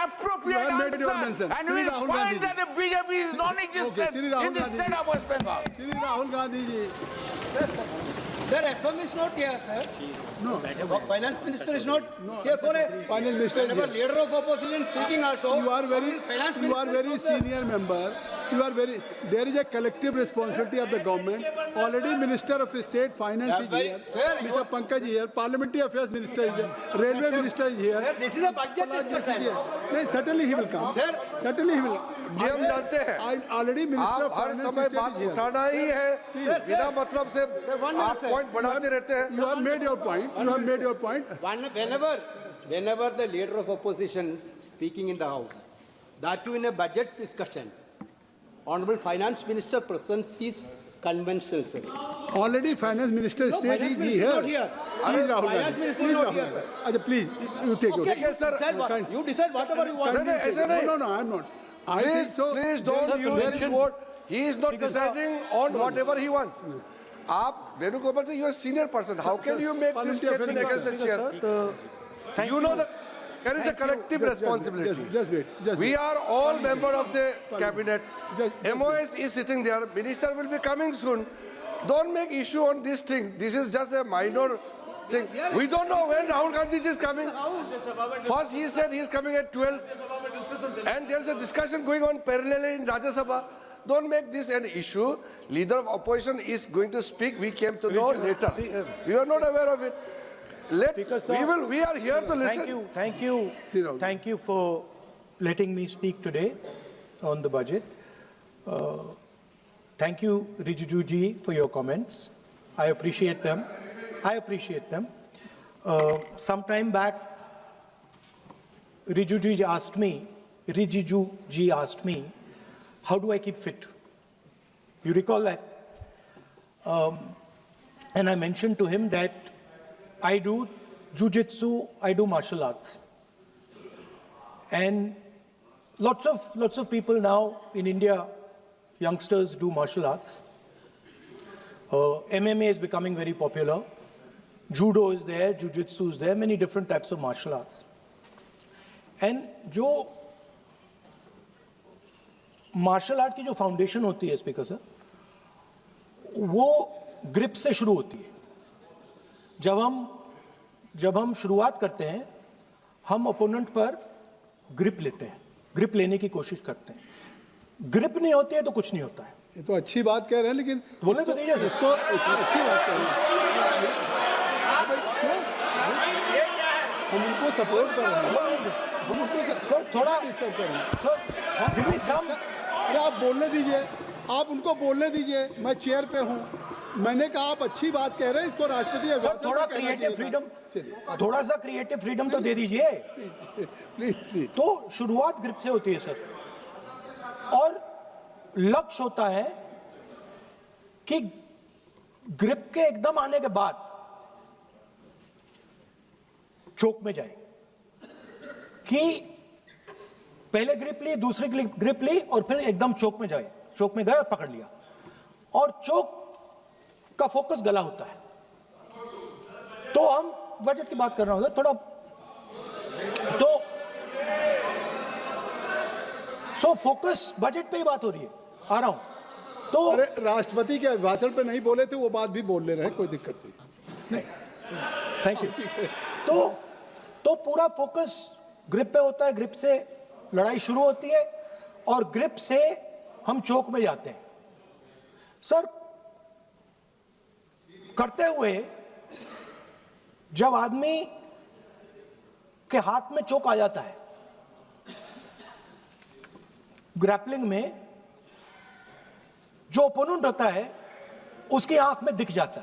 appropriate answer, and we will find that the BJP is non-existent in the state of West Bengal. Shri Rahul Gandhi ji. Sir, FM is not here, sir. No. Finance minister is not here for a Finance minister is whenever here. leader of opposition speaking also. You are Finance minister very is not there. senior member. There is a collective responsibility of the government. Already Minister of State Finance is here. Sir, Mr. Pankaj is here. Parliamentary Affairs Minister is here. Railway Minister is here. Sir, this is a budget discussion. No, certainly he will come. Sir, Certainly he will. नियम जानते हैं Already Minister of आप हर Finance समय is बात here. उठाना ही है बिना मतलब से आप पॉइंट बढ़ाते रहते हैं You have made your point. You have made your point. whenever the leader of opposition speaking in the house, that too in a budget discussion, Honorable Finance Minister presents his conventional, sir. Already Finance Minister No, State Finance is Minister is here. not here. Please, Rahul Finance Gandhi. Minister Please, is not Rahul here, Gandhi. sir. Achha, please, you take Okay, your you decide whatever you want. नहीं, ऐसे नहीं। No, I am not. I think so. Please don't use his word. He is not deciding on whatever he wants. आप वेणुगोपाल से you are a senior person. How can you make this statement against the chair? You know that there is a collective responsibility. Just wait. We are all members of the cabinet. Just MOS is sitting there. Minister will be coming soon. Don't make issue on this thing. This is just a minor thing. We don't know when Rahul Gandhi is coming. First he said he is coming at 12. And there is a discussion going on parallelly in Rajya Sabha. Don't make this an issue. Leader of opposition is going to speak. We came to know later. We are not aware of it. We are here to listen. Thank you for letting me speak today on the budget. Thank you, Rijiju ji, for your comments. I appreciate them. Some time back, Rijiju ji asked me, how do I keep fit? You recall that? And I mentioned to him that I do jujitsu, I do martial arts. And lots of people now in India, youngsters do martial arts. MMA is becoming very popular. Judo is there, jujitsu is there, many different types of martial arts. And जो martial art की जो foundation होती है speaker sir, वो grip से शुरू होती है. जब हम शुरुआत करते हैं, हम ओपोनेंट पर ग्रिप लेते हैं, ग्रिप लेने की कोशिश करते हैं. ग्रिप नहीं होती है तो कुछ नहीं होता है. ये तो अच्छी बात कह रहे हैं, लेकिन बोले तो नहीं है इसको अच्छी बात कह रहे हैं. हम उनको सपोर्ट कर रहे हैं. सर थोड़ा सर give me some. आप बोलने दीजिए, आप उनको बोलने दीजिए. मैं चेयर पे हूँ. मैंने कहा आप अच्छी बात कह रहे हैं, इसको राष्ट्रपति सर थोड़ा क्रिएटिव फ्रीडम, थोड़ा सा क्रिएटिव फ्रीडम तो दे दीजिए. प्लीज. तो शुरुआत ग्रिप से होती है सर, और लक्ष्य होता है कि ग्रिप के एकदम आने के बाद चोक में जाए, कि पहले ग्रिप ली, दूसरी ग्रिप ली, और फिर एकदम चोक में जाए. चोक में गए और पकड़ लिया, और चोक का फोकस गला होता है. तो हम बजट की बात कर रहे हैं थोड़ा, तो सो फोकस बजट पे ही बात हो रही है. आ रहा हूं. तो अरे राष्ट्रपति के भाषण पे नहीं बोले थे, वो बात भी बोल ले रहे हैं, कोई दिक्कत नहीं. Thank you. तो पूरा फोकस ग्रिप पे होता है. ग्रिप से लड़ाई शुरू होती है, और ग्रिप से हम चौक में जाते हैं. सर करते हुए जब आदमी के हाथ में चोक आ जाता है, ग्रैपलिंग में जो ओपोनेंट होता है उसकी आंख में दिख जाता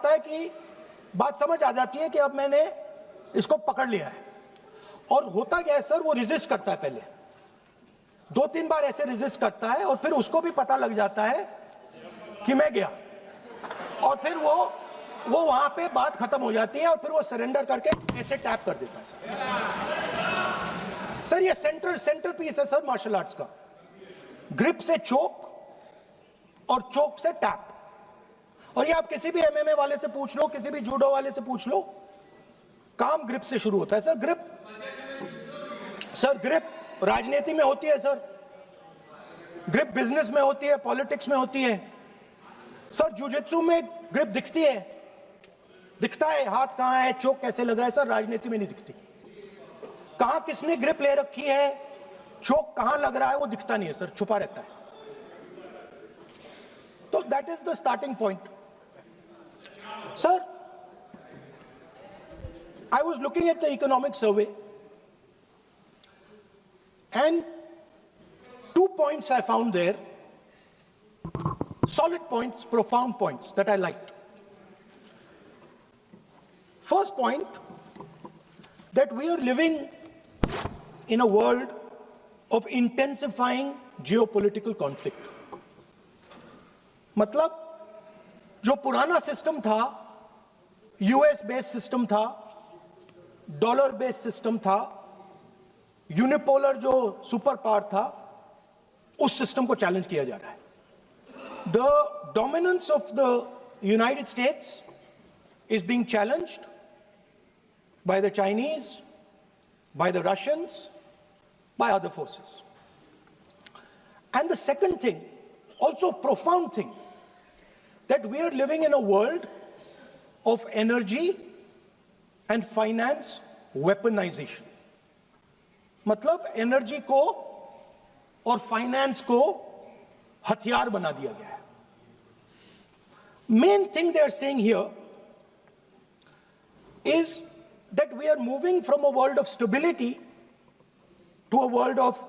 है कि बात समझ आ जाती है कि अब मैंने इसको पकड़ लिया है. और होता क्या है सर, वो रेजिस्ट करता है. पहले 2-3 बार ऐसे रेजिस्ट करता है, और फिर उसको भी पता लग जाता है कि मैं गया, और फिर वो वहां पे बात खत्म हो जाती है, और फिर वो सरेंडर करके ऐसे टैप कर देता है. सर ये सेंटर पीस है सर मार्शल आर्ट्स का. ग्रिप से चोक और चोक से टैप. और ये आप किसी भी एमएमए वाले से पूछ लो, किसी भी जूडो वाले से पूछ लो, काम ग्रिप से शुरू होता है सर. ग्रिप सर ग्रिप राजनीति में होती है सर, ग्रिप बिजनेस में होती है, पॉलिटिक्स में होती है सर। जुजित्सु में ग्रिप दिखती है, दिखता है हाथ कहां है, चोक कैसे लग रहा है सर, राजनीति में नहीं दिखती। कहां किसने ग्रिप ले रखी है, चोक कहां लग रहा है, वो दिखता नहीं है सर, छुपा रहता है। तो that is the starting point sir. I was looking at the economic survey and 2 points I found there, solid points, profound points that I liked. First point, that we are living in a world of intensifying geopolitical conflict. मतलब जो पुराना system था, US based system था, dollar based system था, unipolar जो super power था, उस system को चैलेंज किया जा रहा है। The dominance of the United states is being challenged by the Chinese, by the Russians, by other forces. And the second thing, also profound thing, that we are living in a world of energy and finance weaponization. मतलब energy को और finance को हथियार बना दिया गया है। Main thing they are saying here is that we are moving from a world of stability to a world of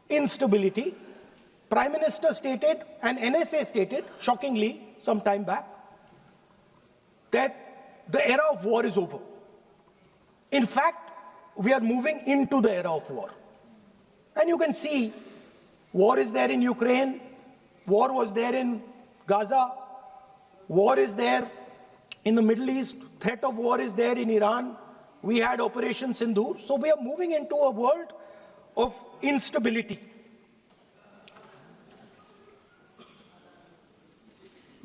instability. Prime Minister stated and NSA stated, shockingly, some time back, that the era of war is over. In fact, we are moving into the era of war. And you can see, war is there in Ukraine, war was there in Gaza, war is there in the Middle East, threat of war is there in Iran, we had Operation Sindoor. So we are moving into a world of instability.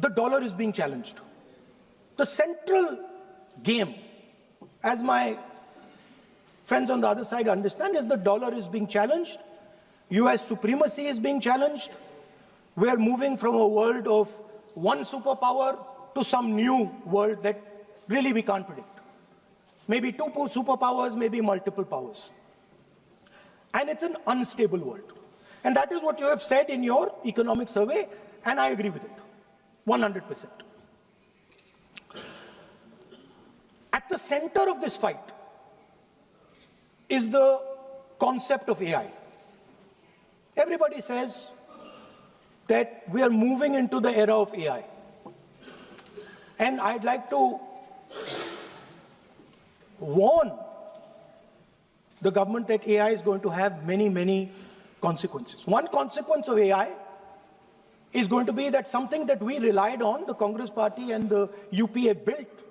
The dollar is being challenged. The central game, as my friends on the other side understand, is the dollar is being challenged. US supremacy is being challenged. We are moving from a world of one superpower to some new world that really we can't predict. Maybe two superpowers, maybe multiple powers. And it's an unstable world. And that is what you have said in your economic survey, and I agree with it. 100%. At the center of this fight is the concept of AI. Everybody says that we are moving into the era of AI. And I'd like to warn the government that AI is going to have many, many consequences. One consequence of AI is going to be that something that we relied on, the Congress Party and the UPA built,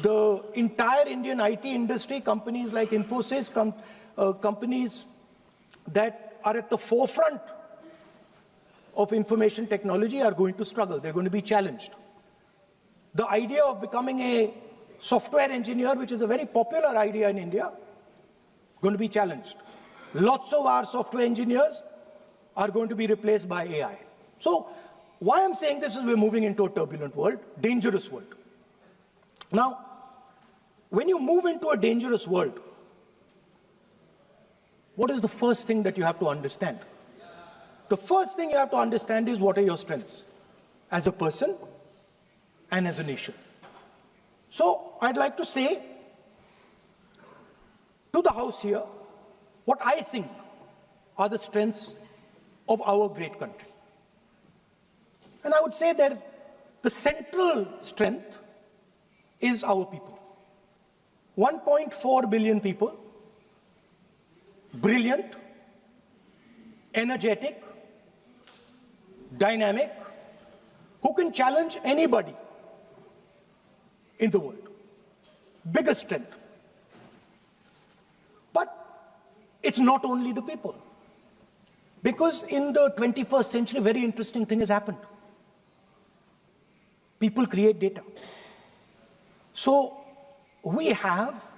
the entire Indian IT industry, companies like Infosys, companies that are at the forefront of information technology are going to struggle. They're going to be challenged. The idea of becoming a software engineer, which is a very popular idea in India, going to be challenged. Lots of our software engineers are going to be replaced by AI. So why I'm saying this is we're moving into a turbulent world, dangerous world. Now, when you move into a dangerous world, what is the first thing that you have to understand? The first thing you have to understand is what are your strengths as a person and as a nation. So I'd like to say to the House here what I think are the strengths of our great country. And I would say that the central strength is our people. 1.4 billion people, brilliant, energetic, dynamic, who can challenge anybody in the world. Biggest strength. But it's not only the people. Because in the 21st century, very interesting thing has happened. People create data. So we have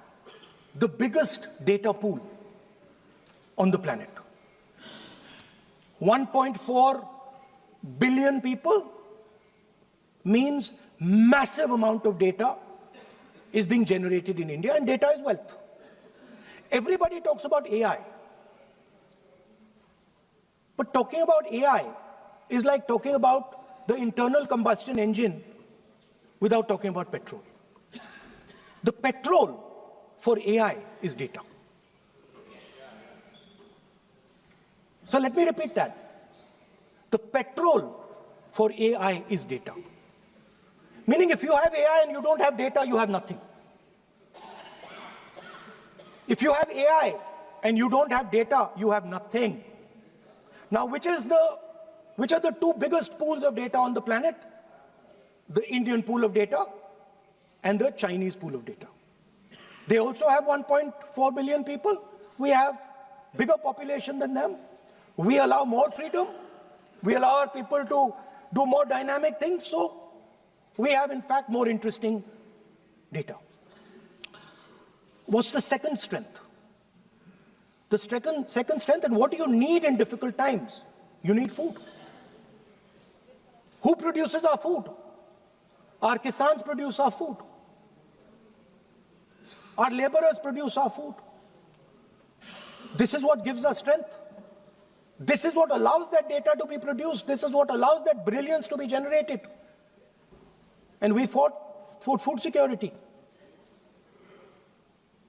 the biggest data pool on the planet. 1.4 billion people means massive amount of data is being generated in India, and data is wealth. Everybody talks about AI. But talking about AI is like talking about the internal combustion engine without talking about petrol. The petrol for AI is data. So let me repeat that. The petrol for AI is data. Meaning if you have AI and you don't have data, you have nothing. If you have AI and you don't have data, you have nothing. Now, which are the two biggest pools of data on the planet? The Indian pool of data and the Chinese pool of data. They also have 1.4 billion people. We have bigger population than them. We allow more freedom. We allow our people to do more dynamic things. So we have, in fact, more interesting data. What's the second strength? The second strength, and what do you need in difficult times? You need food. Who produces our food? Our Kisans produce our food. Our laborers produce our food. This is what gives us strength. This is what allows that data to be produced. This is what allows that brilliance to be generated. And we fought for food security.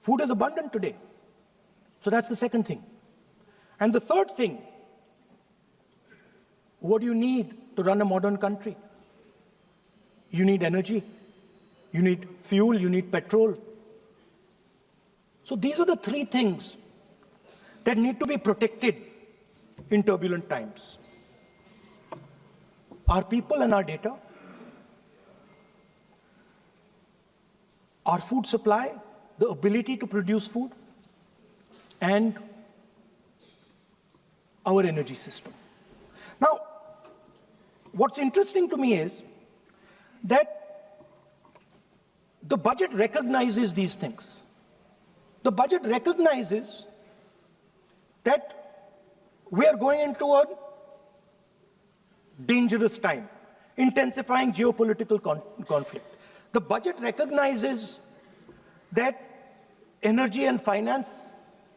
Food is abundant today. So that's the second thing. And the third thing, what do you need to run a modern country? You need energy. You need fuel. You need petrol. So these are the three things that need to be protected in turbulent times. Our people and our data, our food supply, the ability to produce food, and our energy system. Now, what's interesting to me is that the budget recognizes these things. The budget recognizes that we are going into a dangerous time, intensifying geopolitical conflict. The budget recognizes that energy and finance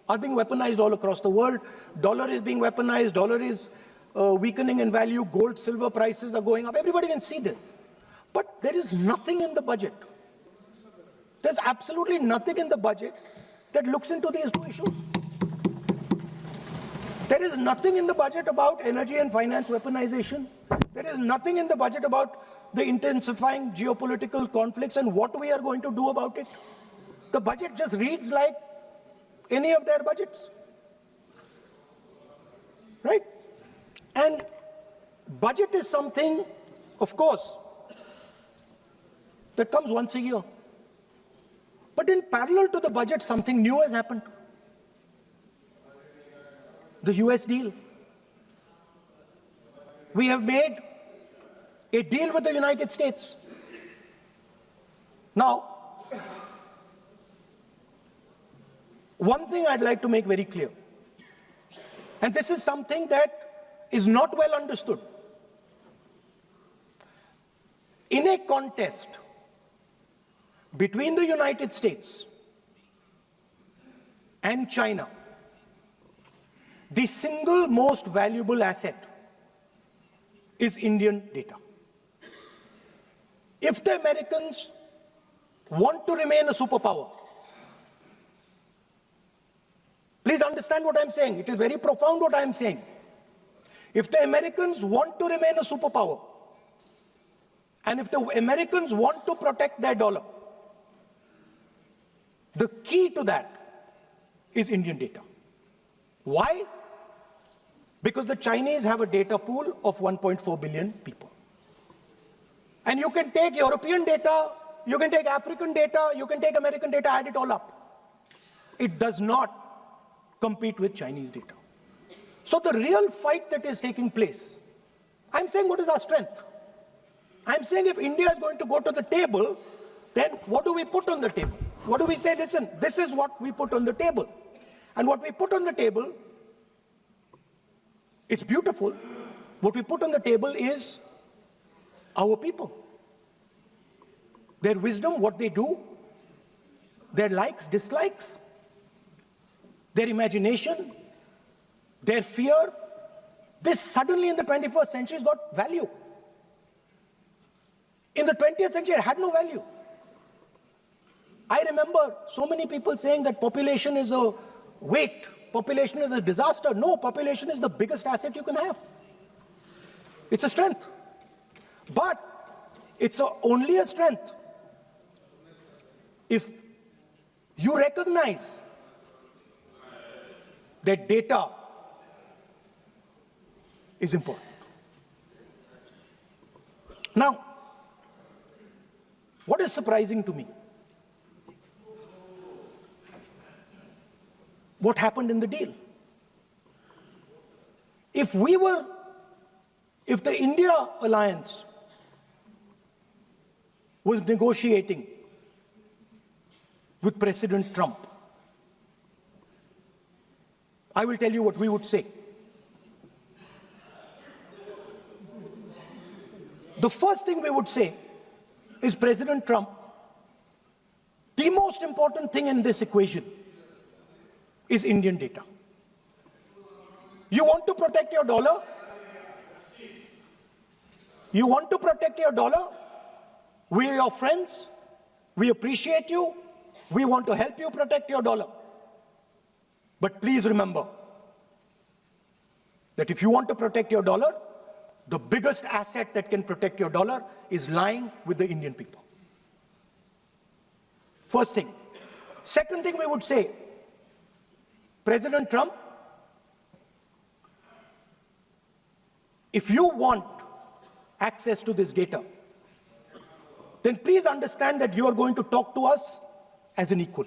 are being weaponized all across the world. Dollar is being weaponized, dollar is weakening in value, gold, silver prices are going up. Everybody can see this. But there is nothing in the budget. There's absolutely nothing in the budget that looks into these two issues. There is nothing in the budget about energy and finance weaponization. There is nothing in the budget about the intensifying geopolitical conflicts and what we are going to do about it. The budget just reads like any of their budgets, right? And budget is something, of course, that comes once a year. But in parallel to the budget, something new has happened. The US deal. We have made a deal with the United States. Now, one thing I'd like to make very clear, and this is something that is not well understood. In a contest between the United States and China, the single most valuable asset is Indian data. If the Americans want to remain a superpower, please understand what I'm saying. It is very profound what I'm saying. If the Americans want to remain a superpower, and if the Americans want to protect their dollar, the key to that is Indian data. Why? Because the Chinese have a data pool of 1.4 billion people. And you can take European data, you can take African data, you can take American data, add it all up. It does not compete with Chinese data. So the real fight that is taking place, I'm saying what is our strength? I'm saying if India is going to go to the table, then what do we put on the table? What do we say? Listen, this is what we put on the table. And what we put on the table It's beautiful. What we put on the table is our people. Their wisdom, what they do, their likes, dislikes, their imagination, their fear. This suddenly in the 21st century has got value. In the 20th century, it had no value. I remember so many people saying that population is a weight, population is a disaster. No, population is the biggest asset you can have. It's a strength. But it's only a strength if you recognize that data is important. Now, what is surprising to me? What happened in the deal? If the India alliance was negotiating with President Trump, I will tell you what we would say. The first thing we would say is, President Trump, the most important thing in this equation is Indian data. You want to protect your dollar? You want to protect your dollar? We are your friends. We appreciate you. We want to help you protect your dollar. But please remember that if you want to protect your dollar, the biggest asset that can protect your dollar is lying with the Indian people. First thing. Second thing we would say, President Trump, if you want access to this data, then please understand that you are going to talk to us as an equal.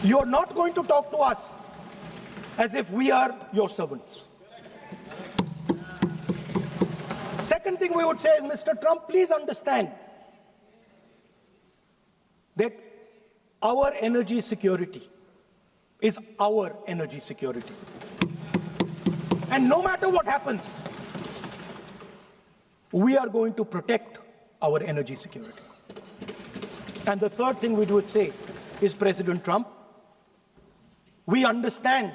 You are not going to talk to us as if we are your servants. Second thing we would say is, Mr. Trump, please understand that our energy security is our energy security. And no matter what happens, we are going to protect our energy security. And the third thing we would say is, President Trump, we understand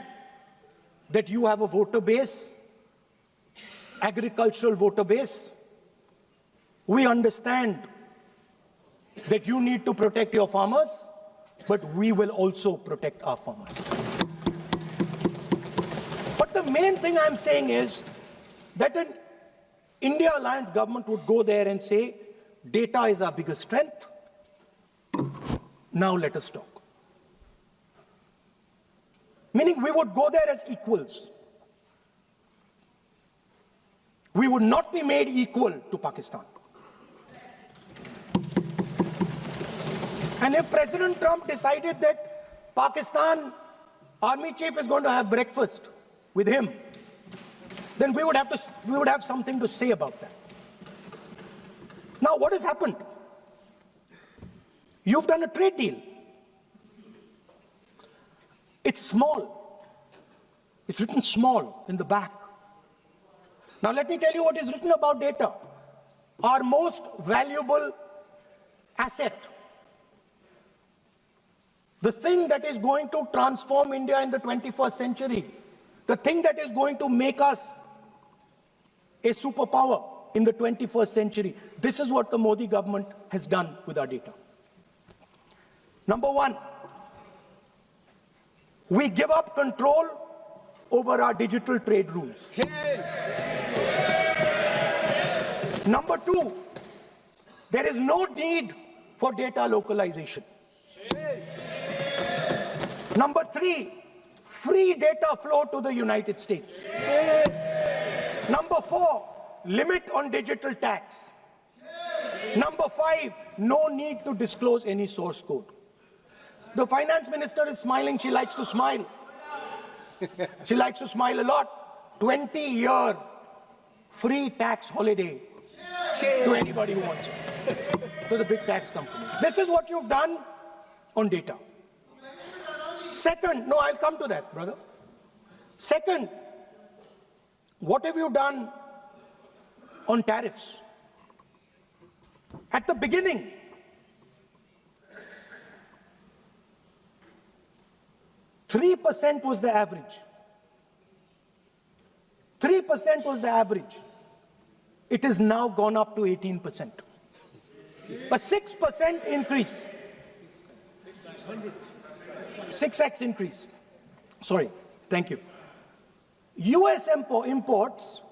that you have a voter base, agricultural voter base. We understand that you need to protect your farmers, but we will also protect our farmers. But the main thing I'm saying is that an India Alliance government would go there and say, data is our biggest strength. Now let us talk. Meaning we would go there as equals. We would not be made equal to Pakistan. And if President Trump decided that Pakistan army chief is going to have breakfast with him, then we would have something to say about that. Now, what has happened? You've done a trade deal. It's small. It's written small in the back. Now, let me tell you what is written about data. Our most valuable asset. The thing that is going to transform India in the 21st century. The thing that is going to make us a superpower in the 21st century. This is what the Modi government has done with our data. Number one, we give up control over our digital trade rules. Number two, there is no need for data localization. Number three, free data flow to the United States. Number four, limit on digital tax. Number five, no need to disclose any source code. The finance minister is smiling. She likes to smile. She likes to smile a lot. 20-year free tax holiday to anybody who wants it, to the big tax companies. This is what you've done on data. Second, no, I'll come to that, brother. Second, what have you done on tariffs? At the beginning, %3 was the average. 3% was the average. It has now gone up to 18%. A 6% increase. 6x increase. Sorry, thank you. US imports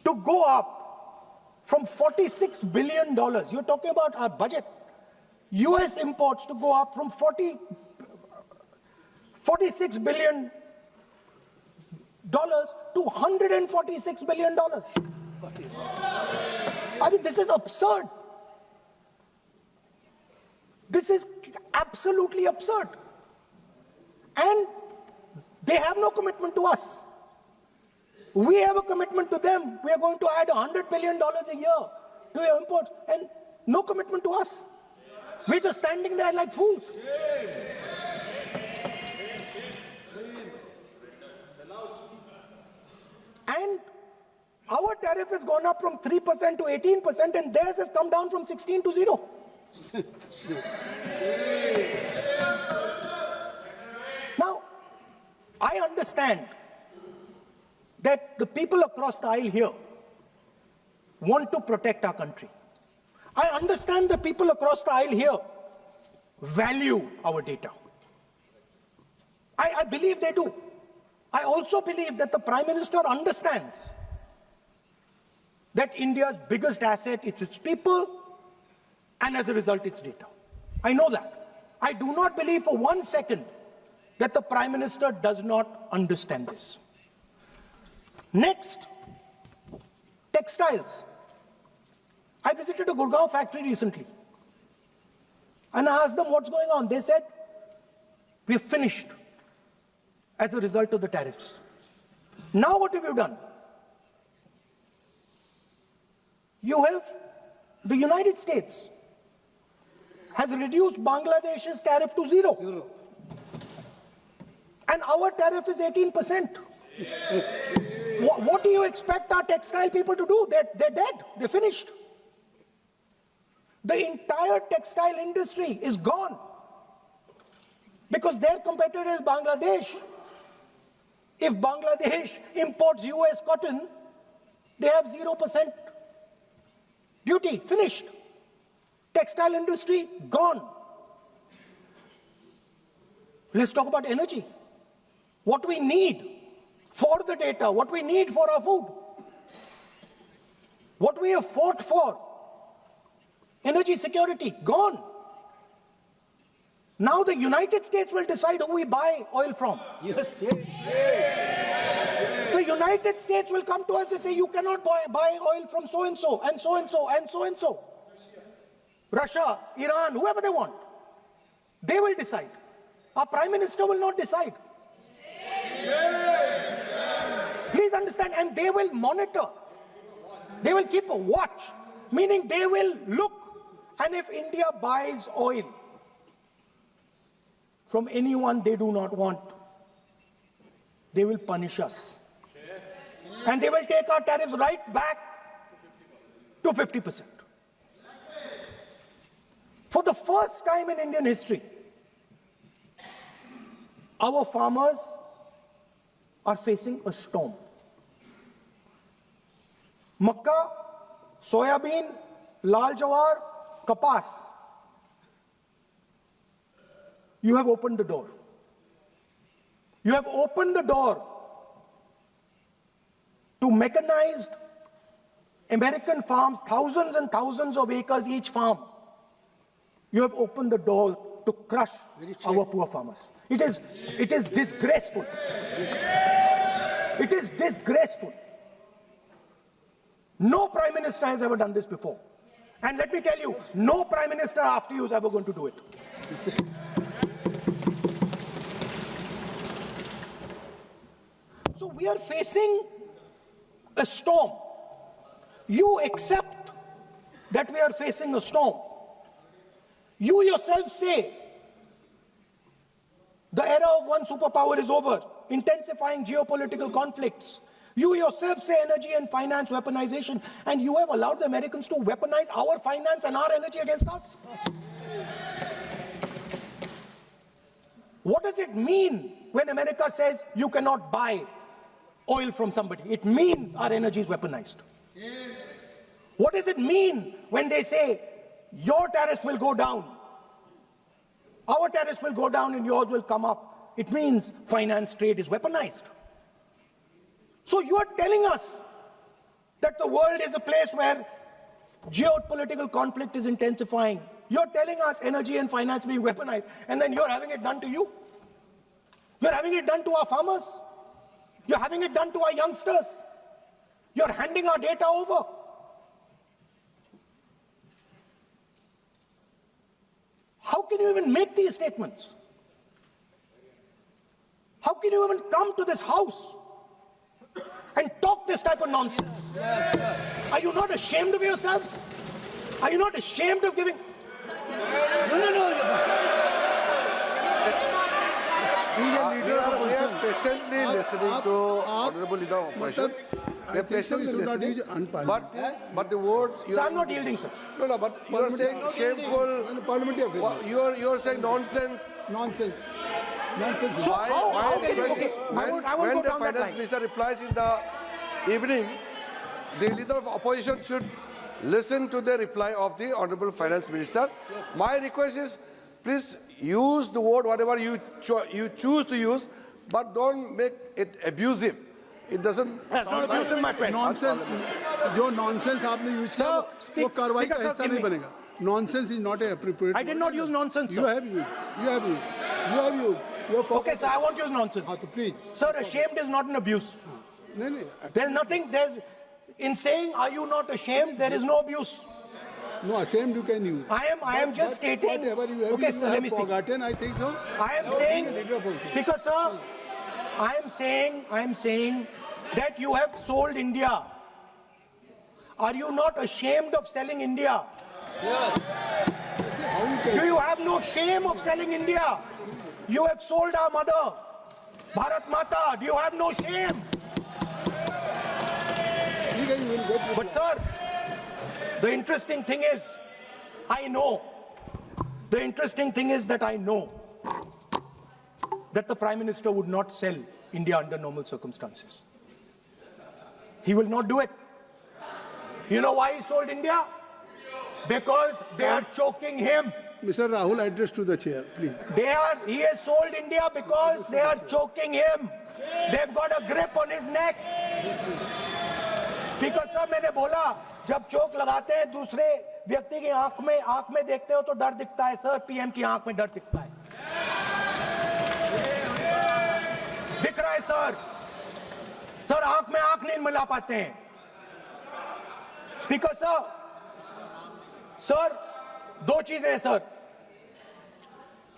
to go up from $46 billion. You're talking about our budget. US imports to go up from $46 billion to $146 billion. I mean, this is absurd. This is absolutely absurd. And they have no commitment to us. We have a commitment to them. We are going to add $100 billion a year to your imports, and no commitment to us. We're just standing there like fools. And our tariff has gone up from 3% to 18%, and theirs has come down from 16 to 0. Now, I understand that the people across the aisle here want to protect our country. I understand the people across the aisle here value our data. I believe they do. I also believe that the Prime Minister understands that India's biggest asset is its people, and as a result, its data. I know that. I do not believe for 1 second that the Prime Minister does not understand this. Next, textiles. I visited a Gurgaon factory recently, and I asked them what's going on. They said, we're finished as a result of the tariffs. Now what have you done? You have, the United States has reduced Bangladesh's tariff to 0. And our tariff is 18%. What do you expect our textile people to do? They're dead. They're finished. The entire textile industry is gone because their competitor is Bangladesh. If Bangladesh imports US cotton, they have 0% duty. Finished. Textile industry gone. Let's talk about energy. What we need for the data, what we need for our food, what we have fought for, energy security, gone. Now the United States will decide who we buy oil from. Yes. The United States will come to us and say, you cannot buy oil from so-and-so, and so-and-so, and so-and-so. Russia, Iran, whoever they want. They will decide. Our Prime Minister will not decide. Please understand, and they will monitor. They will keep a watch, meaning they will look, and if India buys oil from anyone they do not want, they will punish us. And they will take our tariffs right back to 50%. For the first time in Indian history, our farmers are facing a storm. Makka, soybean, lal jawar, kapas. You have opened the door. You have opened the door to mechanized American farms, thousands and thousands of acres each farm. You have opened the door to crush our poor farmers. It is disgraceful. It is disgraceful. No Prime Minister has ever done this before. And let me tell you, no Prime Minister after you is ever going to do it. So we are facing a storm. You accept that we are facing a storm. You yourself say the era of one superpower is over. intensifying geopolitical conflicts. You yourself say energy and finance weaponization, and you have allowed the Americans to weaponize our finance and our energy against us. What does it mean when America says you cannot buy oil from somebody? It means our energy is weaponized. What does it mean when they say your tariffs will go down, our tariffs will go down and yours will come up? It means finance trade is weaponized. So you are telling us that the world is a place where geopolitical conflict is intensifying. You're telling us energy and finance being weaponized, and then you're having it done to you. You're having it done to our farmers. You're having it done to our youngsters. You're handing our data over. How can you even make these statements? How can you even come to this house and talk this type of nonsense? Yes, are you not ashamed of yourselves? Are you not ashamed of giving? We are patiently listening to Honorable Leader of Opposition. We are patiently listening, but the words... So I'm not yielding, sir. No, but you are saying shameful... You are saying nonsense. Nonsense. So how can you... Okay, when the finance minister replies in the evening, the leader of opposition should listen to the reply of the Honorable Finance Minister. Yes. My request is, please use the word whatever you choose to use, but don't make it abusive. It doesn't... That's not abusive, my friend. Nonsense. जो nonsense आपने use किया वो कार्रवाई का हिस्सा नहीं बनेगा. Nonsense is not appropriate. I did not use nonsense, sir. You have used. Okay, sir, I won't use nonsense. Please. Sir, ashamed is not an abuse. No. There's nothing, in saying, are you not ashamed, there is no abuse. No, ashamed you can use. I am just stating. Whatever you have, okay, sir, let me speak. Forgotten, I think so. I am saying, Speaker, sir, I am saying that you have sold India. Are you not ashamed of selling India? Yes. Do you have no shame of selling India? You have sold our mother, Bharat Mata. Do you have no shame? But sir, the interesting thing is, I know that the Prime Minister would not sell India under normal circumstances. He will not do it. You know why he sold India? Because they are choking him. Mr. Rahul, address to the chair, please. He has sold India because they are choking him. They've got a grip on his neck. Speaker साहब, मैंने बोला जब चोक लगाते हैं दूसरे व्यक्ति की आंख में देखते हो तो डर दिखता है सर. पीएम की आंख में डर दिखता है. दिख रहा है सर आंख में आंख नहीं मिला पाते हैं. स्पीकर साहब, सर दो चीजें हैं सर.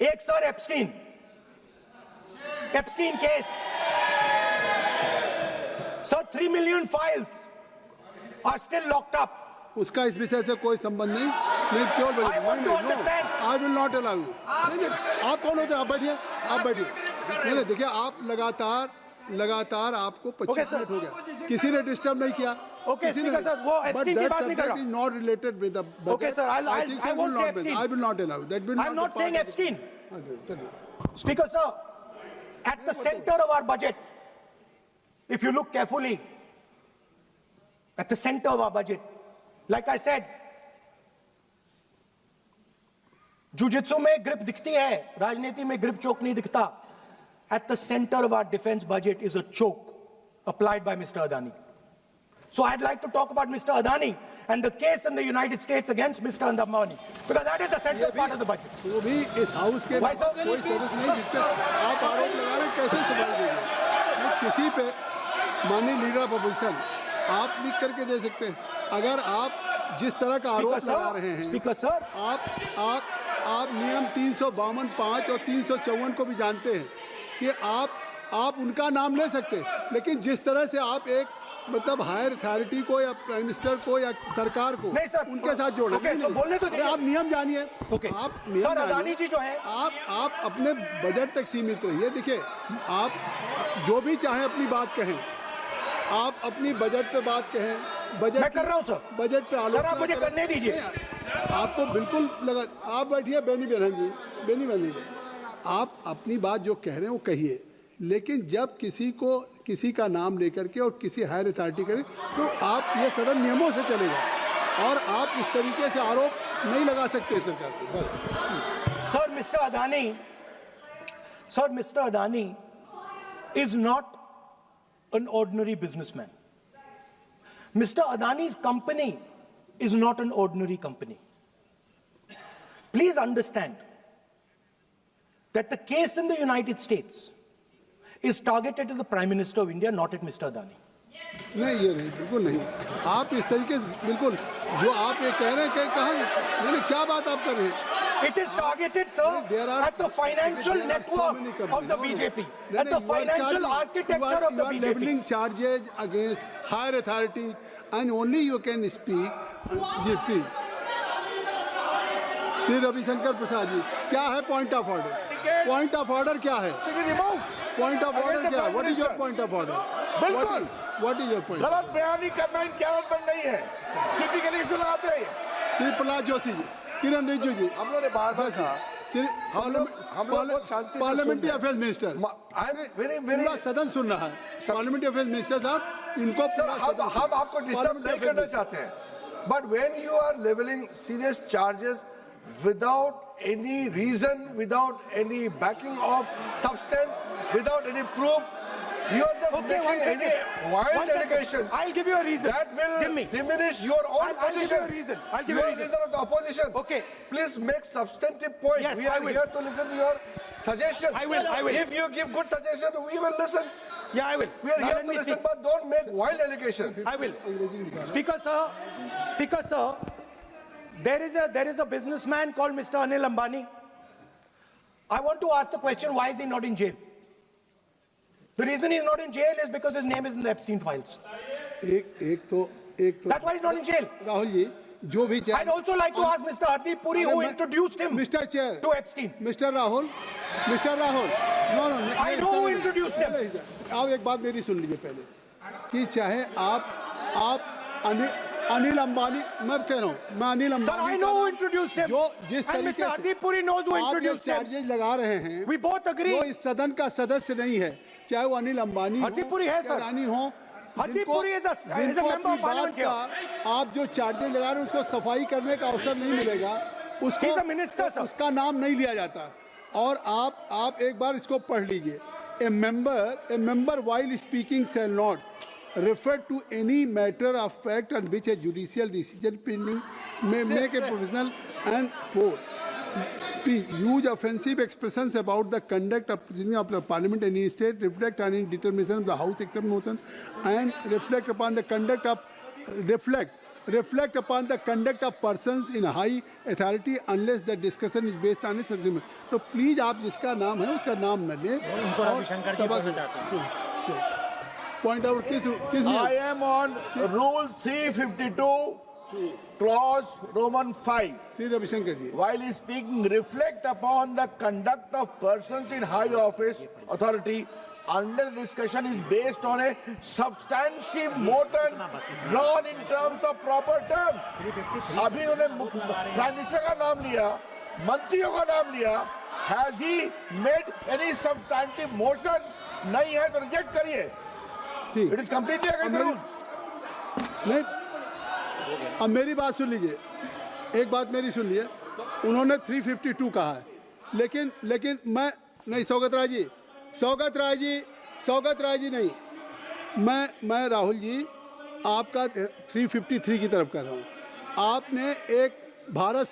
एक sir Epstein case. Sir 3 million files are still locked up. उसका इस विषय से कोई संबंध नहीं. मैं क्यों बोलूं? I want to understand. I will not allow you. नहीं, आप कौन होते हैं? आप बैठिए. नहीं, देखिए आप लगातार आपको 25 मिनट हो गया. किसी ने डिस्टर्ब नहीं किया. Okay, Speaker sir, वो Epstein की बात नहीं कर रहा. Is not related with the budget. Okay, sir, I won't say Epstein. I will not allow you. That will not. I'm not saying Epstein. Okay. Speaker sir, at the center of our budget, if you look carefully, at the center of our budget, like I said, jujitsu में grip दिखती है, राजनीति में grip choke नहीं दिखता. At the center of our defense budget is a choke applied by Mr. Adani. So I'd like to talk about Mr. Adani and the case in the United States against Mr. Andamani, because that is a central part of the budget. वो भी इस house के कोई सदस्य नहीं जिसपे आप आरोप लगा रहे हैं, कैसे सवाल देंगे? किसी पे माननीय लीडर ऑफ अपोजिशन आप लिख करके दे सकते हैं. अगर आप जिस तरह का आरोप लगा रहे हैं, स्पीकर सर, आप नियम 352, 5 और 354 को भी जानते हैं कि आप उनका नाम ले सकते हैं, लेकिन जिस तरह से आप एक मतलब हायर अथॉरिटी को या प्राइम मिनिस्टर को या सरकार को नहीं सर, उनके साथ जोड़े. तो बोलने तो आप नियम जानिए. आप सर, अदानी जी जो है, आप अपने बजट तक सीमित रहिए. देखिए आप जो भी चाहे अपनी बात कहें, आप अपनी बजट पे बात कहें, बजट मैं कर रहा हूं सर, बजट पे आलोचना सर आप मुझे करें। करने दीजिए। आपको बिल्कुल लगा, आप बैठिए बेनी बेनन जी, बेनी बेनन जी, आप अपनी बात जो कह रहे हैं वो कहिए, लेकिन जब किसी का नाम लेकर के और किसी हायर अथॉरिटी करें तो आप ये सदन नियमों से चलेगा और आप इस तरीके से आरोप नहीं लगा सकते सरकार को। बस। Sir mister Adani is not an ordinary businessman. Mr. Adani's company is not an ordinary company. Please understand that the case in the United States is targeted at the Prime Minister of India, not at Mr. Adani. नहीं, ये नहीं, बिल्कुल नहीं। आप इस तरीके से बिल्कुल जो आप ये कह रहे हैं कि कहाँ नहीं, क्या बात आप कर रहे हैं? It is targeted, sir, at the financial network of the BJP, at the financial architecture of the BJP. You are leveling charges against higher authorities, and only you can speak. जी प्लीज, श्री रविशंकर प्रसाद जी, क्या है point of order? Point of order क्या है? Point of order क्या है? What is your point of order? बिल्कुल, what is your point? गलत बयानी करना इनकी आदत बन गई है, टिपिकली सुनाते हैं। श्री प्रहलाद जोशी जी, किरण रिजिजू जी, हम लोगों ने बार-बार कहा, हम लोग बहुत शांति से parliamentary affairs minister, I am very पूरा सदन सुन रहा है। पार्लियामेंट्री अफेयर्स मिनिस्टर साहब, इनको सर हम आपको डिस्टर्ब नहीं करना चाहते हैं, but when you are levelling serious charges without any reason, without any backing of substance, without any proof, you are just making any wild allegation. I'll give you a reason. That will Give me. diminish your own I'll position. give you a reason. I'll give you you a are reason. leader of the opposition. Okay. Please make substantive point. Yes, we I are will. here to listen to your suggestion. I will. If you give good suggestion, we will listen. Yeah, I will. We are Now here let to me listen, speak. but don't make wild allegation. I will. Speaker sir, there is a businessman called Mr. Anil Ambani. I want to ask the question, why is he not in jail? The reason he's not in jail is because his name is in the Epstein files. एक तो That's why he's not in jail. Rahul ji, जो भी I'd also like to ask Mr. Hardeep Puri, who introduced him mister chair, to Epstein. Mister Rahul, no, I know who introduced him. आप एक बात मेरी सुन लीजिए पहले, कि चाहे आप अनिल अंबानी, मैं कह रहा हूँ, मैं Anil Ambani, Sir, I know who introduced him. जो जिस And तरीके Mr. Hardeep Puri knows who introduced him. Charges लगा रहे हैं, We both agree. वो इस सदन का सदस्य नहीं है, चाहे वो अनिल अंबानी हरदीप पुरी है, सर। रानी हो, हरदीप पुरी is a जिनको member of अपनी parliament बात का आप जो चार्जेज लगा रहे हैं उसको सफाई करने का अवसर नहीं मिलेगा, उसको He's a minister, sir. उसका नाम नहीं लिया जाता। और आप एक बार इसको पढ़ लीजिए, a member while speaking shall not refer to any matter of fact on which a judicial decision may make a professional and for use offensive expressions about the conduct of the parliament in any state, reflect on any determination of the house except motion, and reflect upon the conduct of persons in high authority unless the discussion is based on its substance. So please आप जिसका नाम है उसका नाम न लें। Point out किस I am on Rule 352, Clause Roman 5. Shri Ravishankar ji, While speaking, reflect upon the conduct of persons in high office, authority, unless discussion is based on a substantive motion drawn in terms of proper terms. अभी उन्होंने prime minister का नाम लिया, मंत्रियों का नाम लिया. Has he made any substantive motion? नहीं है तो रिजेक्ट करिए. ठीक, It is completely against the rule. नहीं, अब मेरी बात सुन लीजिए, एक बात मेरी सुन लीजिए, उन्होंने 352 कहा है, लेकिन मैं नहीं, सौगत राय जी नहीं, मैं राहुल जी आपका 353 की तरफ कर रहा हूँ। आपने एक भारत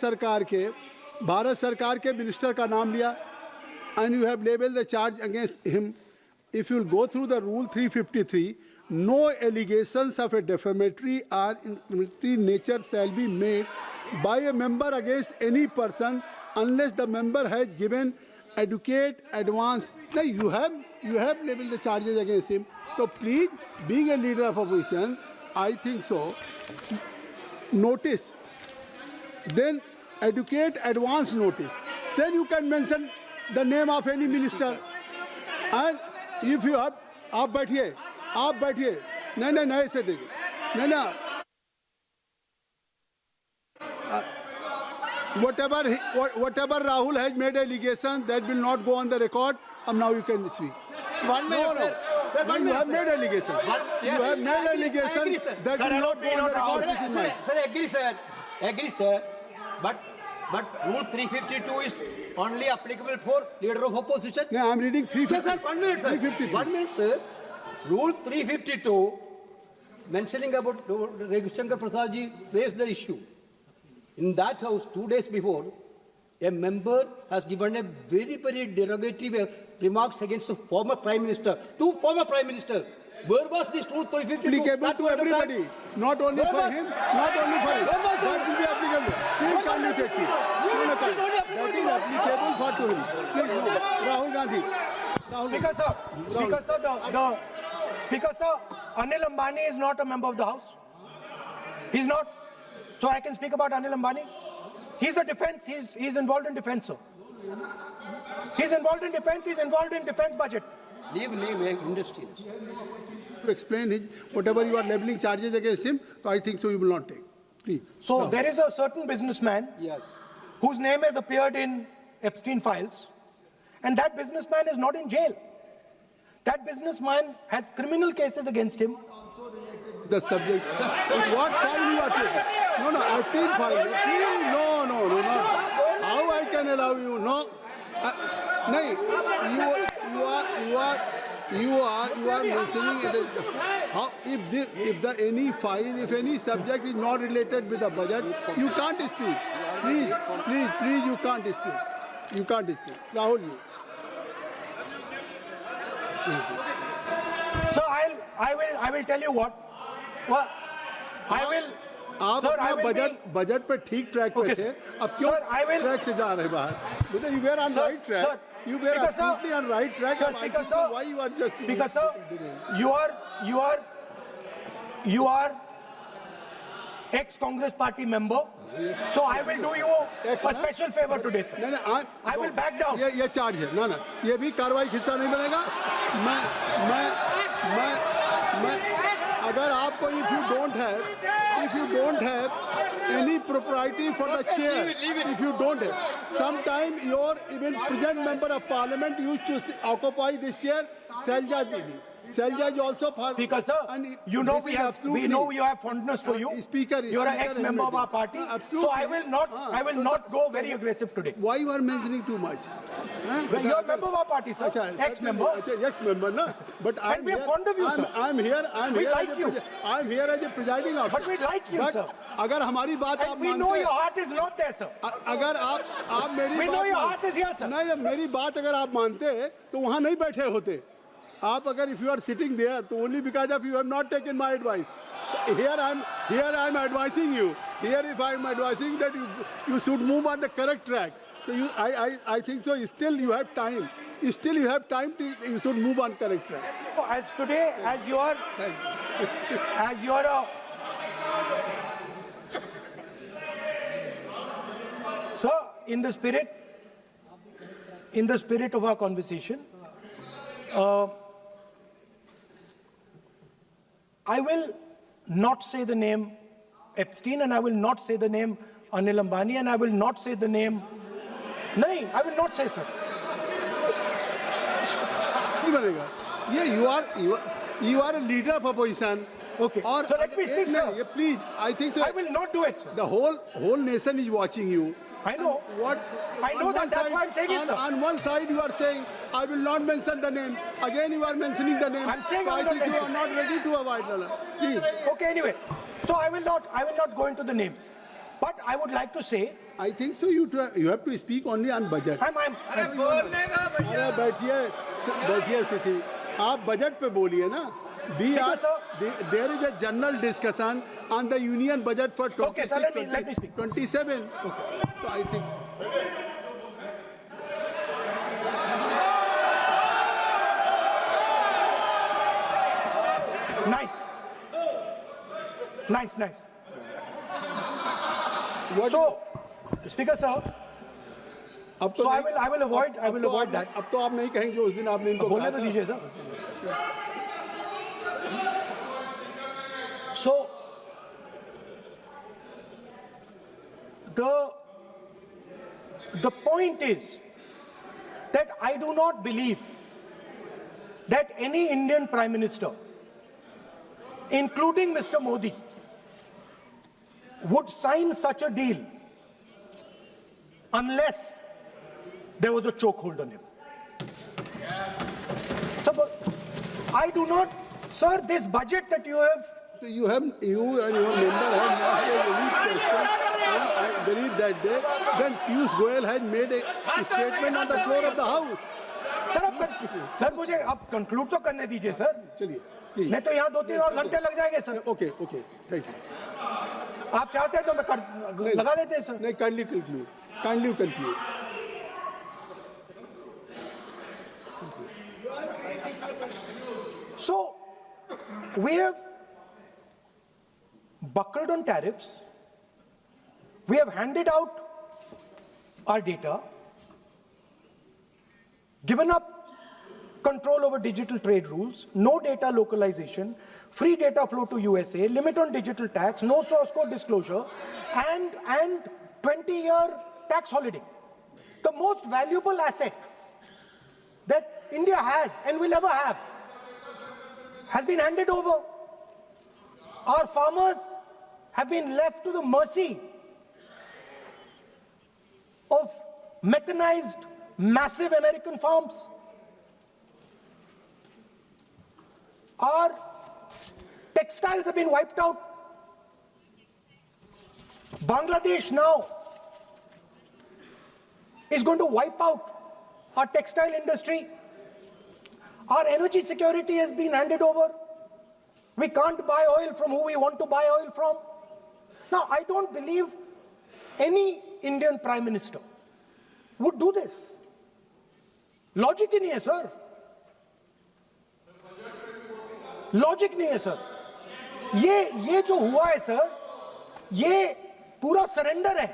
सरकार के मिनिस्टर का नाम लिया, and you have labeled the charge against him. If you will go through the rule 353, no allegations of a defamatory or incriminatory nature shall be made by a member against any person unless the member has given adequate advance. Now you have labeled the charges against him. So please, being a leader of opposition, I think so. Notice, then adequate advance notice. Then you can mention the name of any minister. And if you have आप बैठिए, आप बैठिए। नहीं नहीं नहीं, ऐसे देखिए, नहीं ना, whatever Rahul has made allegation, that will not go on the record. And now you can speak. 1 minute, sir. Sir, 1 You minute, have sir. made allegation. Yes, You have made I agree, allegation sir. that Sir, will not go on the record. This is mine. Sir, agree, sir. Agree, sir. But Rule 352 is only applicable for leader of opposition. No, I'm reading Sir, 350. sir, 1 minute, sir. 353. 1 minute, sir. Rule 352, mentioning about Ravi Shankar Prasad ji raised the issue. In that house, 2 days before, a member has given a very, very derogatory remarks against the former Prime Minister, two former Prime Ministers. Where was this Rule 352? Applicable That to point of time? everybody, not only Where for was- him, not only for him. Where was That it? will be applicable. Please come you take it. That is applicable for to him. Please, no. Rahul Gandhi. Rahul Speaker sir, Speaker sir, the Speaker sir, Anil Ambani is not a member of the House. He's not. So I can speak about Anil Ambani. He's a defense. He's involved in defense, sir. He's involved in defense. He's involved in defense budget. Leave industry. to explain his, whatever you are leveling charges against him, so I think so you will not take. Please. So there is a certain businessman Yes. whose name has appeared in Epstein files, and that businessman is not in jail. That businessman has criminal cases against him. The subject. What file you are taking? No, no, Epstein file. Please, no, no, no, no. How I can allow you? No. No, you are mentioning it is how if any subject is not related with the budget, you can't speak. Please, you can't speak. You can't speak. Rahul, you. So I will tell you what. Well, I will. आप Sir, I अपना will budget पे ठीक track पे Okay, थे, sir. अब क्यों Sir, I will- track से जा रहे बाहर? Because you were on Sir, right track. sir, You were Speaker, sir. absolutely on right track. Sir, and I Speaker, think sir. why you are just Speaker sir, you are ex-Congress party member. So I will do you Ex, a na? special favor today, sir. नहीं नहीं I will back down. ये charge है ना ये भी कार्रवाई का हिस्सा नहीं बनेगा मैं अगर आपको if you don't have any propriety for the chair, if you don't have, sometime your even present member of parliament used to occupy this chair, Selja Didi. Selja is also for Speaker sir, and you know this we is have absolutely- you have fondness for you. Speaker, You're an Speaker ex-member of our party. Absolutely. So I will not go very aggressive today. Why you are mentioning too much? Well, you're a member of our party, sir. Ex-member. Ex-member, no. But And we are fond of you, sir. I'm here. We like you. I'm here as a presiding officer. But we like you, But sir. अगर हमारी बात आप And we मानते know हैं- your heart is not there, sir. अगर आप मेरी We बात know your मान- heart is here, sir. नहीं मेरी बात अगर आप मानते तो वहाँ नहीं बैठे होते आप अगर if you are sitting there तो only because of you have not taken my advice. Here I'm advising you. Here if I'm advising that you should move on the correct track. So I think so. Still you have time. Still you have time to you should move on correct track. So as today, as you are Sir, in the spirit of our conversation, I will not say the name Epstein, and I will not say the name Anil Ambani, and I will not say the name. No, I will not say, sir. नहीं बनेगा ये you are a leader of opposition. Okay. और So let me speak, sir. नहीं, please I think so. I will not do it, sir. The whole nation is watching you. I know. I know on that, one that's side- why I'm saying it, sir. On one side you are saying, I will not mention the name. Again you are mentioning the name. I'm saying So I will not think you mention. are not ready to avoid the Please. Okay, anyway. So I will not go into the names. But I would like to say, I think so you have to speak only on budget. अरे बैठिए किसी आप budget पे बोलिए ना. There is a general discussion on the union budget for 26, Okay, sir, let me speak. 27. Okay. So I think nice. So, Speaker sir, अब तो so I नहीं- will avoid अब तो that. अब तो आप नहीं कहेंगे उस दिन आपने इनको बोलने कहा तो था। दीजिए sir. the point is that I do not believe that any Indian Prime Minister, including Mr. Modi, would sign such a deal unless there was a chokehold on him. So, I do not, sir, this budget that you have. You and your member have not made any question. I believe that day when Piyush Goyal has made a statement on the floor of the House. Sir मुझे अब conclude तो करने दीजिए sir. चलिए, please. नहीं तो यहाँ 2-3 और घंटे लग जाएंगे सर. Okay, thank you. आप चाहते हैं तो मैं लगा देते हैं सर. नहीं, kindly conclude. Kindly conclude. So, we have buckled on tariffs. We have handed out our data, given up control over digital trade rules, no data localization, free data flow to USA, limit on digital tax, no source code disclosure, and 20-year tax holiday. The most valuable asset that India has and will ever have has been handed over. Our farmers have been left to the mercy of mechanized, massive American farms. Our textiles have been wiped out. Bangladesh now is going to wipe out our textile industry. Our energy security has been handed over. We can't buy oil from who we want to buy oil from. Now, I don't believe any Indian Prime Minister would do this. Logic ही नहीं है sir. Logic नहीं है sir. ये जो हुआ है sir, ये पूरा सरेंडर है.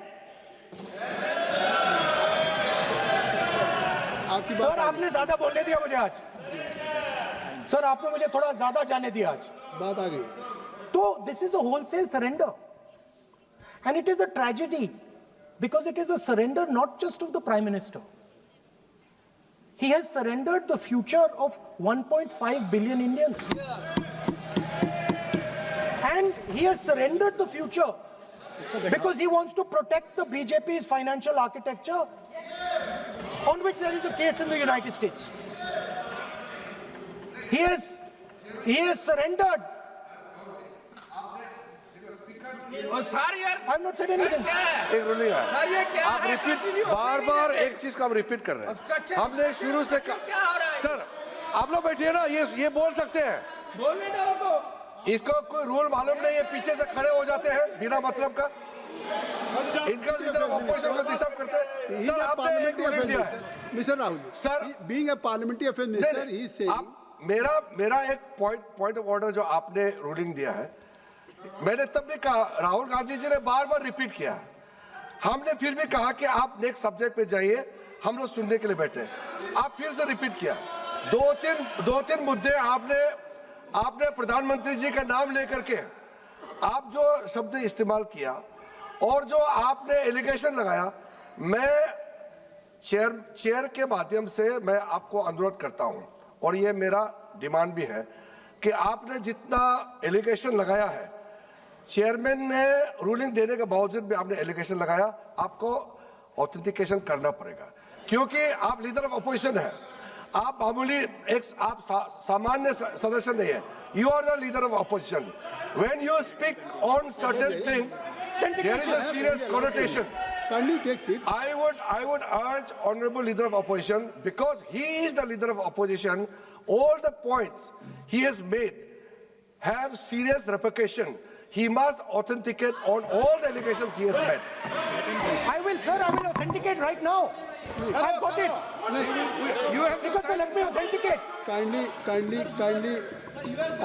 सर आपने ज्यादा बोलने दिया मुझे आज. सर आपने मुझे थोड़ा ज्यादा जाने दिया आज. बात आ गई. तो this is a wholesale surrender, and it is a tragedy because it is a surrender not just of the Prime Minister. He has surrendered the future of 1.5 billion Indians. And he has surrendered the future because he wants to protect the BJP's financial architecture, on which there is a case in the United States. He has surrendered. I'm not saying anything. एक ruling है. आप repeat बार एक चीज को हम repeat कर रहे हैं. हमने शुरू से सर आप लोग बैठिए ना. ये बोल सकते हैं. बोलने दो उनको. इसको कोई रूल मालूम नहीं है. पीछे से खड़े हो जाते हैं बिना मतलब का. इनका लीडर ऑपोजिशन को डिस्टर्ब करते हैं. सर आपने एक रूलिंग दिया है. Mister Rahul sir being a parliamentary affair minister ही से मेरा एक पॉइंट ऑफ ऑर्डर जो आपने रूलिंग दिया है, मैंने तब भी कहा, राहुल गांधी जी ने बार रिपीट किया. हमने फिर भी कहा कि आप नेक्स्ट सब्जेक्ट पे जाइए, हम लोग सुनने के लिए बैठे. आप फिर से रिपीट किया. दो तीन मुद्दे आपने प्रधानमंत्री जी का नाम लेकर के आप जो शब्द इस्तेमाल किया और जो आपने एलिगेशन लगाया, मैं चेयर के माध्यम से मैं आपको अनुरोध करता हूं और ये मेरा डिमांड भी है कि आपने जितना एलिगेशन लगाया है, चेयरमैन ने रूलिंग देने के बावजूद भी आपने एलिगेशन लगाया, आपको ऑथेंटिकेशन करना पड़ेगा क्योंकि आप लीडर ऑफ अपोजिशन है. आप मामूली आप सामान्य सदस्य नहीं है. You are the leader of opposition. When you speak on certain thing there is a serious connotation. I would urge honorable leader of opposition, because he is the leader of opposition, all the points he has made have serious repercussion. He must authenticate on all the allegations he has made. I will authenticate right now. I've got it. You have because sir, let me authenticate. Kindly.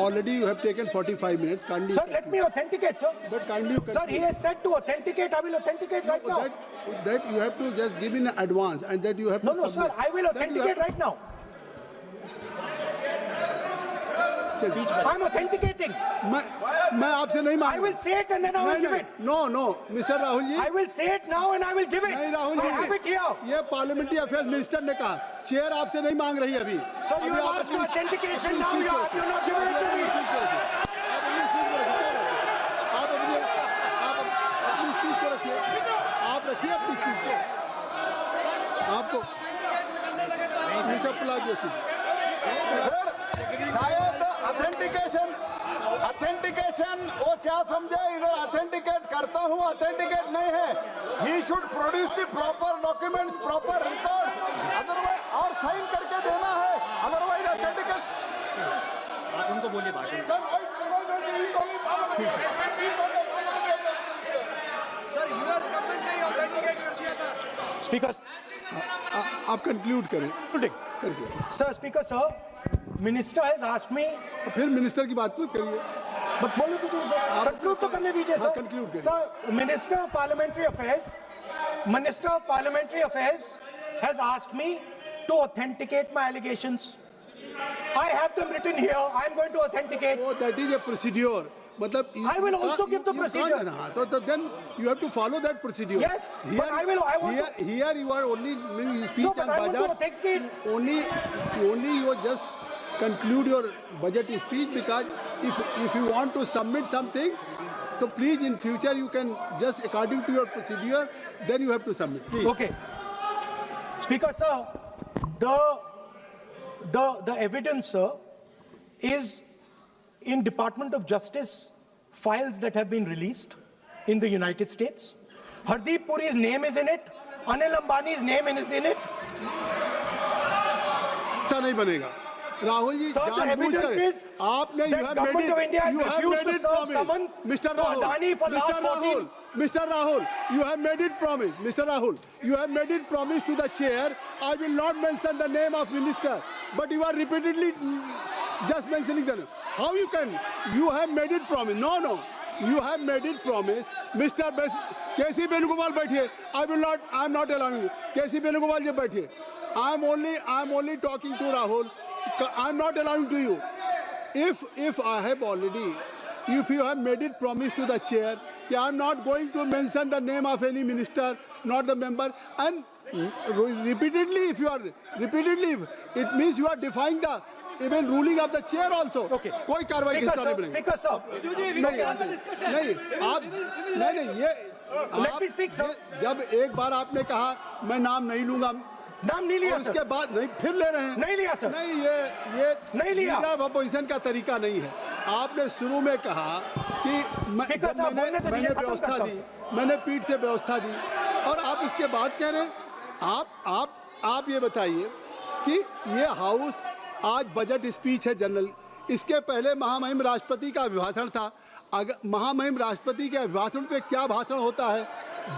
Already you have taken 45 minutes. Kindly. Sir, let me authenticate, sir. But kindly. Sir, he has said to authenticate. I will authenticate right now. That you have to just give in advance, and that you have to. No, sir. I will authenticate right now. I'm authenticating. मैं आपसे नहीं I मांग will say it and then I will give it. No no mister Rahul ji I will say it now and I will give it. नहीं Rahul I have it ji here. ये parliamentary affairs minister ने कहा chair आपसे नहीं मांग रही अभी So you अभी have आप asked for authentication, now you're not giving it to me. आप अपनी स्पीच को रखिए आप रखिए अपनी स्पीच को आपको मिस्टर प्लाजियो सिंह सर शायद ऑथेंटिकेशन वो क्या समझे इधर ऑथेंटिकेट करता हूँ ऑथेंटिकेट नहीं है he should produce the proper document proper record otherwise और साइन करके देना है अदरवाइज ऑथेंटिकेट आप उनको बोलिए भाषण Speaker, आप कंक्लूड करें sir, Speaker, sir, Minister has asked me. फिर मिनिस्टर की बात मत करिए But बोलो तो conclude तो करने दीजिए हाँ, sir. conclude करिए। Sir, Minister of Parliamentary Affairs has asked me to authenticate my allegations. I have them written here. I am going to authenticate. Oh, that is a procedure. मतलब I will also give the procedure. So then you have to follow that procedure. Yes, but I want to. Here you are only speech No, but and I want to budget. authenticate. Only you just conclude your budget speech because if you want to submit something, so please in future you can just according to your procedure, then you have to submit. Please. Okay. Speaker, sir, the evidence, sir, is in Department of Justice files that have been released in the United States. Hardeep Puri's name is in it. Anil Ambani's name is in it. ऐसा नहीं बनेगा Rahul ji Sir, the evidence is आपने that government of India has refused to serve summons Mr. to Adani for last 14. Mr. Rahul, you have made it promise. Mr. Rahul, you have made it promise to the chair. I will not mention the name of minister, but you are repeatedly just mentioning the name. How you can? You have made it promise. No. You have made it promise. Mr. K.C. Venugopal बैठिए. I am not allowing you. K.C. Venugopal जी बैठिए. I am only talking to Rahul. I am not allowing to you. If I have already, if you have made it promise to the chair, I am not going to mention the name of any minister, not the member, and repeatedly, it means you are defying the even ruling of the chair also. Okay. कोई कार्रवाई किस तरह नहीं बनेगी. Speaker, sir. नहीं ये Let me speak, sir. जब एक बार आपने कहा मैं नाम नहीं लूंगा नाम नहीं लिया, और सर. उसके बाद नहीं फिर ले रहे हैं नहीं लिया, सर. नहीं ये नहीं लिया. लीडर ऑफ अपोजिशन का तरीका नहीं है. आपने शुरू में कहा कि स्पीकर जब साहब, बोलने तो मैंने दीजिए, खत्म व्यवस्था करता दी, मैंने पीठ से व्यवस्था दी और आप इसके बाद कह रहे हैं आप ये बताइए कि ये हाउस आज बजट स्पीच है जनरल. इसके पहले महामहिम राष्ट्रपति का अभिभाषण था. अगर महामहिम राष्ट्रपति के अभिभाषण पे क्या भाषण होता है,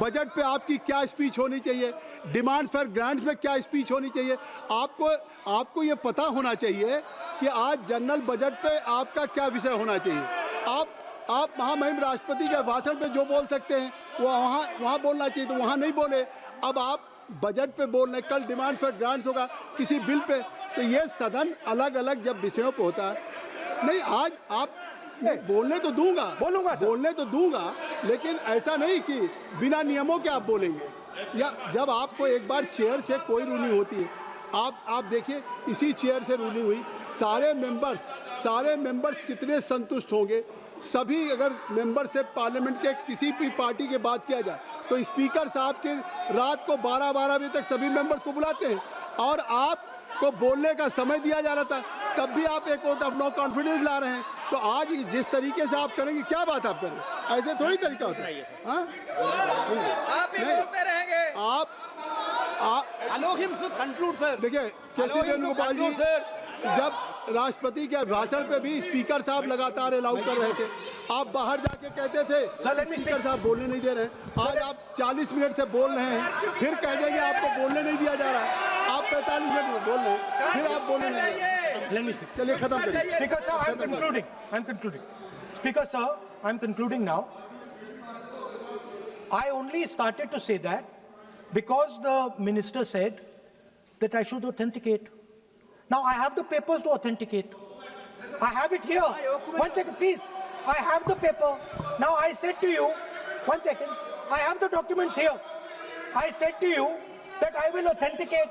बजट पे आपकी क्या स्पीच होनी चाहिए, डिमांड फॉर ग्रांट्स में क्या स्पीच होनी चाहिए, आपको ये पता होना चाहिए कि आज जनरल बजट पे आपका क्या विषय होना चाहिए. आप महामहिम राष्ट्रपति के भाषण पे जो बोल सकते हैं वो वहाँ बोलना चाहिए, तो वहाँ नहीं बोले. अब आप बजट पे बोल रहे, कल डिमांड फॉर ग्रांट्स होगा किसी बिल पे, तो ये सदन अलग अलग जब विषयों पे होता है. नहीं आज आप बोलने तो दूंगा, बोलने तो दूंगा, लेकिन ऐसा नहीं कि बिना नियमों के आप बोलेंगे. या जब आपको एक बार चेयर से कोई रूलिंग होती है, आप देखिए इसी चेयर से रूलिंग हुई, सारे मेंबर्स कितने संतुष्ट होंगे. सभी अगर मेंबर से पार्लियामेंट के किसी भी पार्टी के बात किया जाए तो स्पीकर साहब के रात को 12 बजे तक सभी मेंबर्स को बुलाते हैं और आपको बोलने का समय दिया जा रहा था, तब भी आप एक वोट ऑफ नो कॉन्फिडेंस ला रहे हैं. तो आज जिस तरीके से आप करेंगे, क्या बात आप करें, ऐसे थोड़ी तरीका होता है. आप भी बोलते रहेंगे. आप Allow him to conclude, sir. देखिए केसी वेणुगोपाल जी जब राष्ट्रपति के भाषण पे भी स्पीकर साहब लगातार अलाउ कर रहे थे. आप बाहर जाके कहते थे स्पीकर साहब बोलने नहीं दे रहे. आज आप 40 मिनट से बोल रहे हैं, फिर कह देंगे आपको बोलने नहीं दिया जा रहा है. आप 45 मिनट में बोल रहे हैं, फिर आप बोलने नहीं. Let me speak. चलिए खत्म करिए. Speaker, sir, I'm concluding. Speaker, sir, I'm concluding now. I only started to say that because the minister said that I should authenticate. Now I have the papers to authenticate. I have it here. One second, please. I have the paper. Now I said to you, one second. I have the documents here. I said to you that I will authenticate,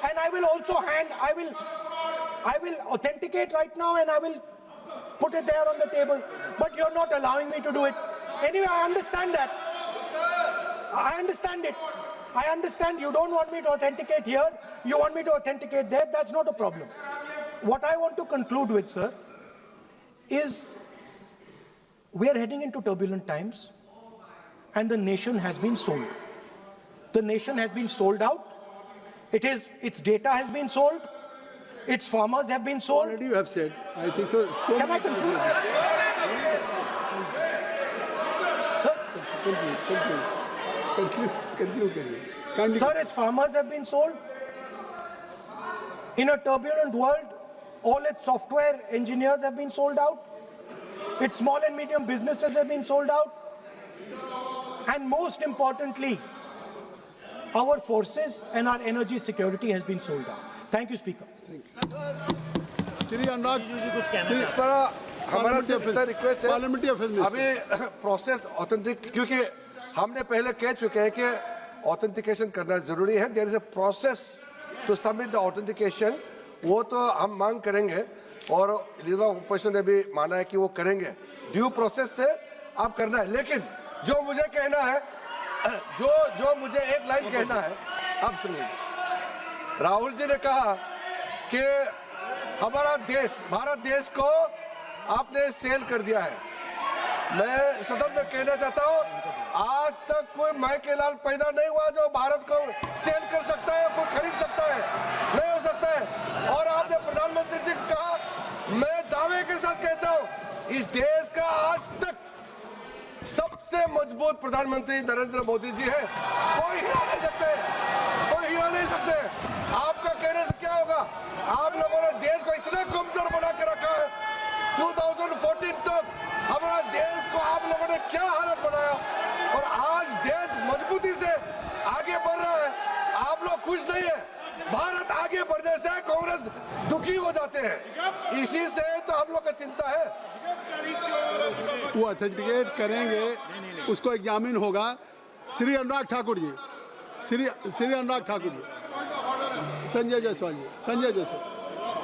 and I will also I will authenticate right now, and I will put it there on the table. But you're not allowing me to do it. Anyway, I understand that. I understand it. I understand you don't want me to authenticate here. You want me to authenticate there. That's not a problem. What I want to conclude with, sir, is we are heading into turbulent times, and the nation has been sold. The nation has been sold out. Its data has been sold. Its farmers have been sold. Already you have said. I think so. Can I conclude? Sir, Conclude. sir, its farmers have been sold. In a turbulent world, all its software engineers have been sold out. Its small and medium businesses have been sold out. And most importantly, our forces and our energy security has been sold out. Thank you, Speaker. Shri Anurag हमारा सिर्फ इतना request है, parliamentary affairs में अभी process authentic, क्योंकि हमने पहले कह चुके हैं कि ऑथेंटिकेशन करना जरूरी है. There is a process to submit the authentication. वो तो हम मांग करेंगे और लीडर ऑफ ओपोजिशन ने भी माना है कि वो करेंगे. ड्यू प्रोसेस से आप करना है. लेकिन जो मुझे कहना है, जो मुझे एक लाइन कहना है, अब सुनिए. राहुल जी ने कहा कि हमारा देश, भारत देश को आपने सेल कर दिया है. मैं सदन में कहना चाहता हूं, आज तक कोई माइके लाल पैदा नहीं हुआ जो भारत को सेल कर सकता है, कोई खरीद सकता है. नहीं हो सकता है. और आपने प्रधानमंत्री जी को कहा, मैं दावे के साथ कहता हूं, इस देश का आज तक सबसे मजबूत प्रधानमंत्री नरेंद्र मोदी जी है. कोई हिला नहीं सकते, कोई हिला नहीं सकते. आपका कहने से क्या होगा? आप लोगों ने देश को इतना कमजोर बना के रखा है. 2014 तक हमारा देश को आप लोगों ने क्या हालत बनाया, और आज देश मजबूती से आगे बढ़ रहा है. आप लोग खुश नहीं है. भारत आगे बढ़ने से कांग्रेस दुखी हो जाते हैं. इसी से तो हम लोग का चिंता है. वो ऑथेंटिकेट करेंगे, उसको एग्जामिन होगा. Shri Anurag Thakur ji, Shri Anurag Thakur ji, Sanjay Jaiswal ji, Sanjay Jaiswal.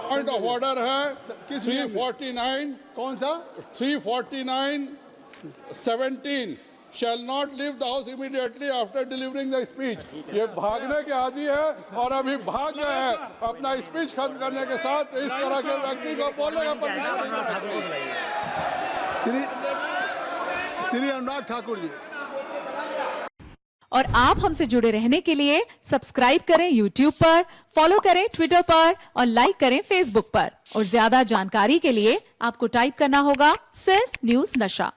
Point of order है 349. कौन सा? 349(17) shall not leave the house immediately after delivering the speech. ये भागने के आदि है और अभी भाग गए हैं अपना स्पीच खत्म करने के साथ. इस तरह के व्यक्ति को बोलने का परमिशन. श्री अनुराग ठाकुर जी. और आप हमसे जुड़े रहने के लिए सब्सक्राइब करें YouTube पर, फॉलो करें Twitter पर और लाइक करें Facebook पर. और ज्यादा जानकारी के लिए आपको टाइप करना होगा सिर्फ न्यूज नशा.